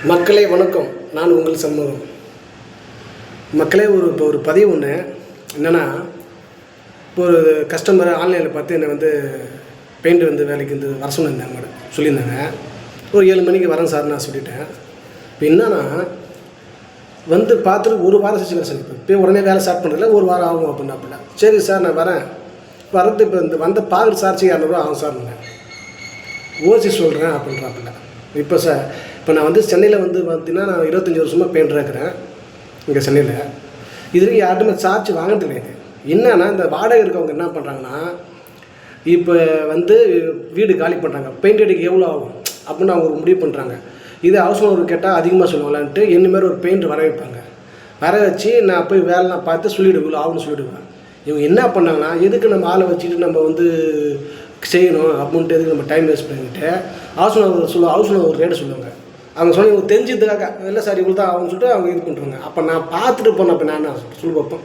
மக்களே வணக்கம். நான் உங்கள் சண்முகம். மக்களே ஒரு பதிவு ஒன்று என்னென்னா, இப்போ ஒரு கஸ்டமர் ஆன்லைனில் பார்த்து என்னை பெயிண்ட் வேலைக்கு வர சொன்னிருந்தாங்க சொல்லியிருந்தாங்க. ஒரு 7 மணிக்கு வரேன் சார் நான் சொல்லிட்டேன். இப்போ என்னன்னா பார்த்துட்டு ஒரு வாரம் செஞ்சு வர சொல்லி இப்போ உடனே வேலை ஸ்டார்ட் பண்ணுறதுல ஒரு வாரம் ஆகும் அப்படின்னாப்பில்ல. சரி சார் நான் வரேன் வரது இப்போ வந்த பார்க்குற சார்ஜ் 200 ஆகும் சார் ஓசி சொல்கிறேன் அப்படின்றாப்பில்ல. இப்போ சார் இப்போ நான் சென்னையில் பார்த்தீங்கன்னா நான் 25 வருஷமாக பெயிண்டராக இருக்கிறேன் இங்கே சென்னையில். இதுவரைக்கும் யார்ட்டுமே சார்ஜ் வாங்கினது கிடையாது. என்னன்னா இந்த வாடகை இருக்கவங்க என்ன பண்ணுறாங்கன்னா, இப்போ வீடு காலி பண்ணுறாங்க, பெயிண்ட் அடிக்க எவ்வளோ ஆகும் அப்படின்னு அவங்க ஒரு முடிவு பண்ணுறாங்க. இது ஹவுஸ் ஓனர் கேட்டால் அதிகமாக சொல்லுவாங்களான்ட்டு என்னமாரி ஒரு பெயிண்ட் வர வைப்பாங்க. வர வச்சு நான் போய் வேலைலாம் பார்த்து சொல்லிவிடுவேன் இவ்வளோ ஆகும்னு சொல்லிவிடுவேன். இவங்க என்ன பண்ணாங்கன்னா, எதுக்கு நம்ம ஆளை வச்சுட்டு நம்ம செய்யணும் அப்படின்ட்டு எதுக்கு நம்ம டைம் வேஸ்ட் பண்ணிவிட்டு ஹவுஸ் ஓனர் ஒரு ரேட்டு சொல்லுவாங்க. அவங்க சொல்லி இவங்க தெரிஞ்சதுக்காக இல்லை சார் இவ்வளோ தான் அவங்க சொல்லிட்டு அவங்க இது பண்ணுறாங்க. அப்போ நான் பார்த்துட்டு போனேன். அப்போ நான் சொல்லி பார்ப்பேன்.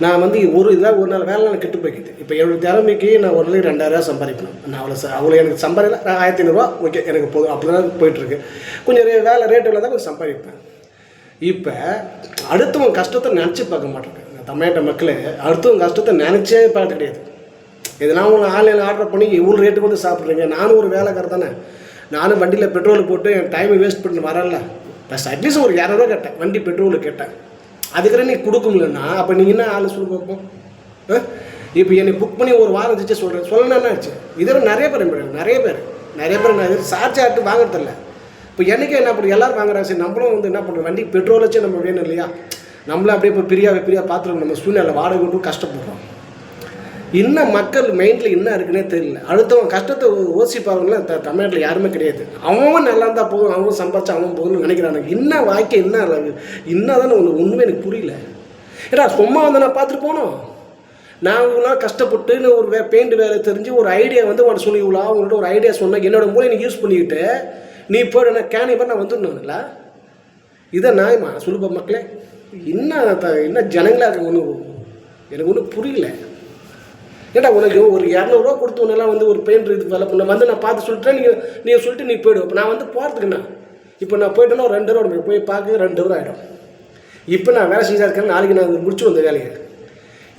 நான் ஒரு நாள் வேலை நான் கெட்டு போய்க்குது. இப்போ என்னோடய திறமைக்கு நான் ஒரு நாளைக்கு 2000 சம்பாதிக்கணும். நான் அவ்வளோ எனக்கு சம்பாதிக்கல, நான் 1500 ஓகே எனக்கு போதும் அப்படி தான் போயிட்டுருக்கு. கொஞ்சம் வேலை ரேட்டு தான் கொஞ்சம் சம்பாதிப்பேன். இப்போ அடுத்தவங்க கஷ்டத்தை நினச்சி பார்க்க மாட்டேங்க. நான் தமிழ்நாட்டு மக்களே அடுத்தவங்க கஷ்டத்தை நினச்சே பார்க்க கிடையாது. இதெல்லாம் உங்களை ஆன்லைனில் ஆர்டர் பண்ணி இவ்வளோ ரேட்டுக்கு சாப்பிட்றீங்க. நானும் ஒரு வேலைக்கார தானே, நானும் வண்டியில் பெட்ரோல் போட்டு என் டைமை வேஸ்ட் பண்ணி வரல. ஃபஸ்ட் அட்லீஸ்ட் ஒரு 200 கேட்டேன், வண்டி பெட்ரோலு கேட்டேன். அதுக்கப்புறம் நீ கொடுக்க முடியலன்னா அப்போ நீங்கள் என்ன ஆள் சொல்லி பார்ப்போம். இப்போ என்னை புக் பண்ணி ஒரு வாரம் வச்சு சொல்லணும்னா என்ன ஆச்சு? இதெல்லாம் நிறைய பேர் நான் சார்ஜ் ஆகிட்டு வாங்குறதில்ல. இப்போ என்றைக்கு என்ன பண்ணுறது, எல்லோரும் வாங்குறாங்க. சரி நம்மளும் என்ன பண்ணுறோம், வண்டி பெட்ரோல் வச்சு நம்ம வேணும் இல்லையா? நம்மளும் அப்படியே இப்போ பிரியா பார்த்துருக்கோம். நம்ம சூழ்நிலை வாடகை கொண்டு கஷ்டப்படுறோம். இன்னும் மக்கள் மைண்டில் என்ன இருக்குன்னே தெரியல. அடுத்தவங்க கஷ்டத்தை யோசிப்பாங்கன்னா தமிழ்நாட்டில் யாருமே கிடையாது. அவன் நல்லா இருந்தால் போதும், அவன் சம்பாதிச்சு அவன் போகணும்னு நினைக்கிறானுங்க. என்ன வாக்கியம் என்ன அளவு என்னதானே ஒன்றுமே எனக்கு புரியல. ஏன்னா சும்மா நான் பார்த்துட்டு போனோம். நான் இவ்வளோ கஷ்டப்பட்டு ஒரு பெயிண்ட் வேலை தெரிஞ்சு ஒரு ஐடியா உனக்கு சொல்லி இவ்வளோ அவங்கள்ட்ட ஒரு ஐடியா சொன்னேன். என்னோட மூலம் எனக்கு யூஸ் பண்ணிக்கிட்டு நீ போய் என்ன கேனி பண்ண நான் வந்துடணும்ல. இதை நியாயமா சொல்லுப்பா மக்களே? என்ன ஜனங்களாக இருக்க எனக்கு ஒன்றும் புரியல. ஏட்டா உனக்கு ஒரு 200 கொடுத்து ஒன்றெல்லாம் ஒரு பெயிண்ட் இது வேலை பண்ண நான் பார்த்து சொல்லிட்டேன். நீங்கள் சொல்லிட்டு நீ போய்டும். இப்போ நான் போகிறதுக்குண்ணா இப்போ நான் போய்ட்டேன்னா ஒரு 2 ஹவர் போய் பார்க்க 2 ஹவர் ஆகிடும். இப்போ நான் வேலை செஞ்சா இருக்கேன். நாளைக்கு நான் முடிச்சு வந்த வேலையை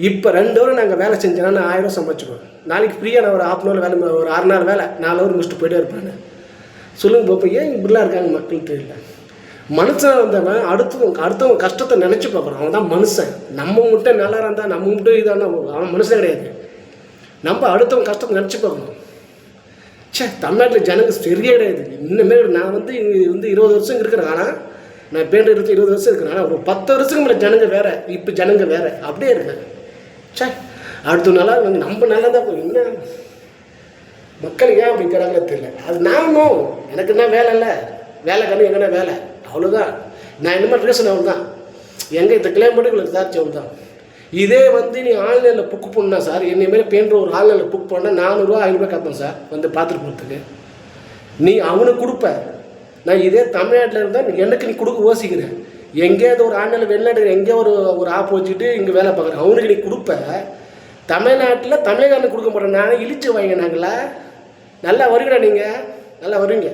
இப்போ 2 ஹவர் நாங்கள் வேலை செஞ்சேன்னா நான் 1000 ரூபா நாளைக்கு ஃப்ரீயாக நான் ஒரு 1/2 வேலை, ஒரு 6 நாள் வேலை 4 ஹவர் முடிச்சுட்டு போய்ட்டே இருப்பேன். சொல்லுங்க பாப்பா, ஏன் இப்படிலாம் இருக்காங்க மக்கள் தெரியல. மனுஷன் வந்தவன் அடுத்தவங்க கஷ்டத்தை நினச்சி பார்க்குறான். அவன் தான் மனுஷன். நம்ம மட்டும் நல்லா இருந்தால் நம்ம மட்டும் இதான அவன் மனுஷன் கிடையாது. நம்ம அடுத்தவங்க கஷ்டத்தை நினச்சி பார்க்கணும். தமிழ்நாட்டில் ஜனங்க சரியே கிடையாது. இன்னுமே நான் 20 வருஷம் இருக்கிறேன். ஆனால் நான் பெயிண்ட் 20 வருஷம் இருக்கிறேன். ஆனால் ஒரு 10 வருஷத்துக்கு மேலே ஜனங்க வேறு, இப்போ ஜனங்க வேறு அப்படியே இருக்கேன். அடுத்த நாளாக நம்ம நல்லா தான் என்ன மக்கள் ஏன் அப்படிங்கிறாங்களே தெரியல. அது நானும் எனக்கு என்ன வேலை இல்லை, வேலை கண்ணு எங்கன்னா வேலை அவ்வளோதான். நான் என்ன மாதிரி ரீசன் அவ்வளோ தான். எங்கே இந்த கிலோமீட்டருக்கு உங்களுக்கு சார்ஜ் அவ்வளோ தான். இதே நீ ஆன்லைனில் புக் பண்ணா சார், என்னைமாரி பெயிண்டர் ஒரு ஆன்லைனில் புக் பண்ணால் 400 500 கேட்பேன் சார் பார்த்துட்டு போகிறதுக்கு. நீ அவனுக்கு கொடுப்ப. நான் இதே தமிழ்நாட்டில் இருந்தால் எனக்கு நீ கொடுக்க யோசிக்கிறேன். எங்கேயாவது ஒரு ஆன்லைனில் வெளிநாடு எங்கேயோ ஒரு ஆப் வச்சுட்டு இங்கே வேலை பார்க்குறேன். அவனுக்கு நீ கொடுப்ப. தமிழ்நாட்டில் தமிழகாரனுக்கு கொடுக்க மாட்டேன். நான் இழிச்சு வாங்க நாங்களா நல்லா வருவீங்களா? நீங்கள் நல்லா வருவீங்க.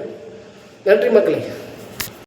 நன்றி மக்களே.